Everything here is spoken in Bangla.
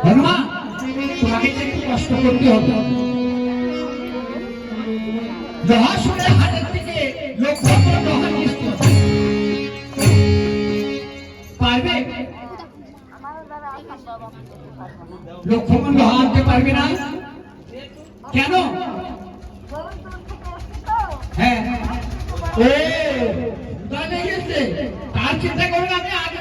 হনুমান তোমাকে একটু কষ্ট করতে হবে। রহস্যের হাটের থেকে লক্ষ্মণ পারবে? লক্ষ্মণ লোহা আনতে পারবে না কেন? হ্যাঁ ও তার চিন্তা করবেন, আমি আগে